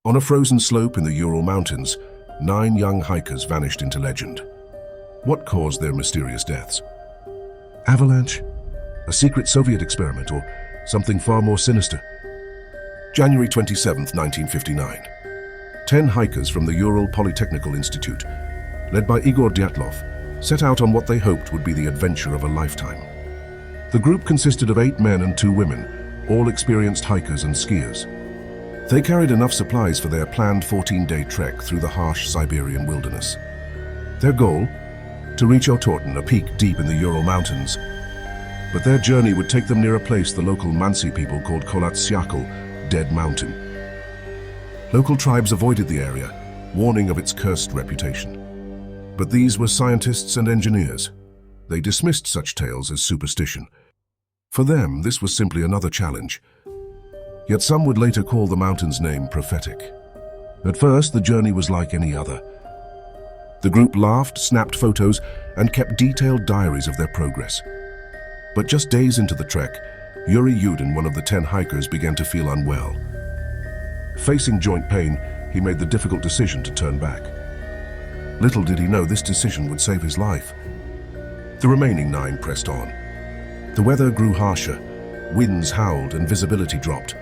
On a frozen slope in the Ural Mountains, 9 young hikers vanished into legend. What caused their mysterious deaths? Avalanche? A secret Soviet experiment, or something far more sinister? January 27, 1959. 10 hikers from the Ural Polytechnical Institute, led by Igor Dyatlov, set out on what they hoped would be the adventure of a lifetime. The group consisted of 8 men and 2 women, all experienced hikers and skiers. They carried enough supplies for their planned 14-day trek through the harsh Siberian wilderness. Their goal? To reach Otorten, a peak deep in the Ural Mountains. But their journey would take them near a place the local Mansi people called Kholat Syakhl, Dead Mountain. Local tribes avoided the area, warning of its cursed reputation. But these were scientists and engineers. They dismissed such tales as superstition. For them, this was simply another challenge. Yet some would later call the mountain's name prophetic. At first, the journey was like any other. The group laughed, snapped photos, and kept detailed diaries of their progress. But just days into the trek, Yuri Yudin, one of the 10 hikers, began to feel unwell. Facing joint pain, he made the difficult decision to turn back. Little did he know this decision would save his life. The remaining 9 pressed on. The weather grew harsher, winds howled and visibility dropped.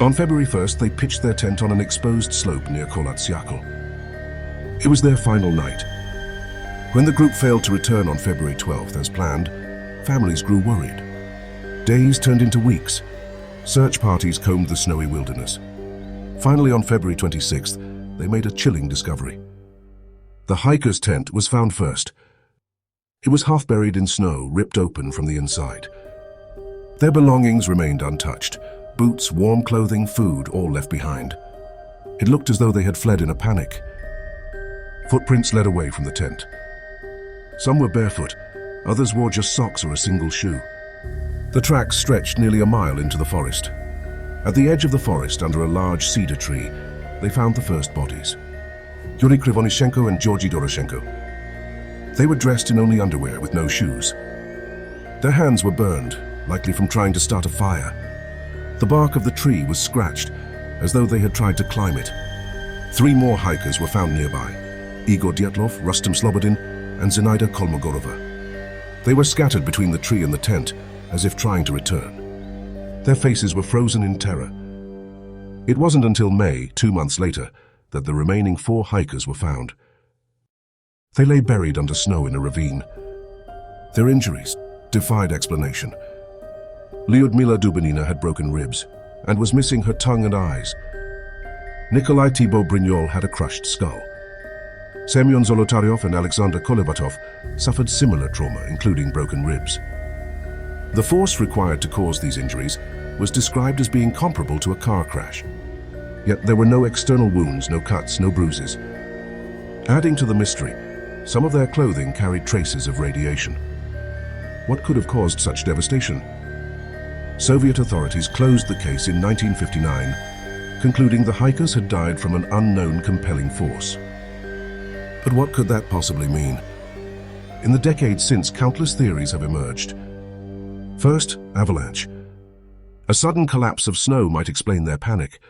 On February 1st, they pitched their tent on an exposed slope near Kholat Syakhl. It was their final night. When the group failed to return on February 12th as planned, families grew worried. Days turned into weeks. Search parties combed the snowy wilderness. Finally, on February 26th, they made a chilling discovery. The hiker's tent was found first. It was half buried in snow, ripped open from the inside. Their belongings remained untouched. Boots, warm clothing, food, all left behind. It looked as though they had fled in a panic. Footprints led away from the tent. Some were barefoot, others wore just socks or a single shoe. The tracks stretched nearly a mile into the forest. At the edge of the forest, under a large cedar tree, they found the first bodies. Yuri Krivonishenko and Georgy Doroshenko. They were dressed in only underwear with no shoes. Their hands were burned, likely from trying to start a fire. The bark of the tree was scratched, as though they had tried to climb it. 3 more hikers were found nearby: Igor Dyatlov, Rustem Slobodin, and Zinaida Kolmogorova. They were scattered between the tree and the tent, as if trying to return. Their faces were frozen in terror. It wasn't until May, 2 months later, that the remaining 4 hikers were found. They lay buried under snow in a ravine. Their injuries defied explanation. Lyudmila Dubinina had broken ribs and was missing her tongue and eyes. Nikolai Thibaut Brignol had a crushed skull. Semyon Zolotaryov and Alexander Kolebatov suffered similar trauma, including broken ribs. The force required to cause these injuries was described as being comparable to a car crash. Yet there were no external wounds, no cuts, no bruises. Adding to the mystery, some of their clothing carried traces of radiation. What could have caused such devastation? Soviet authorities closed the case in 1959, concluding the hikers had died from an unknown compelling force. But what could that possibly mean? In the decades since, countless theories have emerged. First, avalanche. A sudden collapse of snow might explain their panic.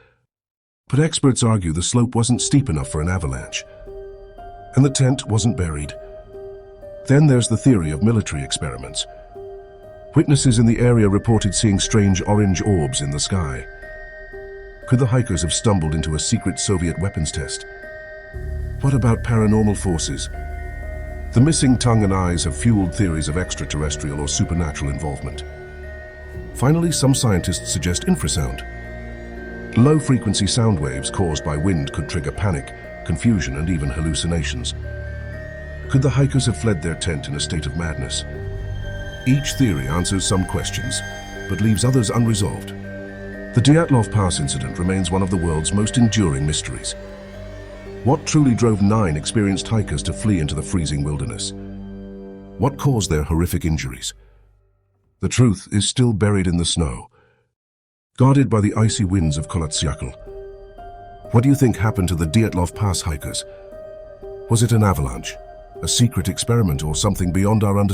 But experts argue the slope wasn't steep enough for an avalanche, and the tent wasn't buried. Then there's the theory of military experiments. Witnesses in the area reported seeing strange orange orbs in the sky. Could the hikers have stumbled into a secret Soviet weapons test? What about paranormal forces? The missing tongue and eyes have fueled theories of extraterrestrial or supernatural involvement. Finally, some scientists suggest infrasound. Low-frequency sound waves caused by wind could trigger panic, confusion, and even hallucinations. Could the hikers have fled their tent in a state of madness? Each theory answers some questions, but leaves others unresolved. The Dyatlov Pass incident remains one of the world's most enduring mysteries. What truly drove 9 experienced hikers to flee into the freezing wilderness? What caused their horrific injuries? The truth is still buried in the snow, guarded by the icy winds of Kholat Syakhl. What do you think happened to the Dyatlov Pass hikers? Was it an avalanche, a secret experiment, or something beyond our understanding?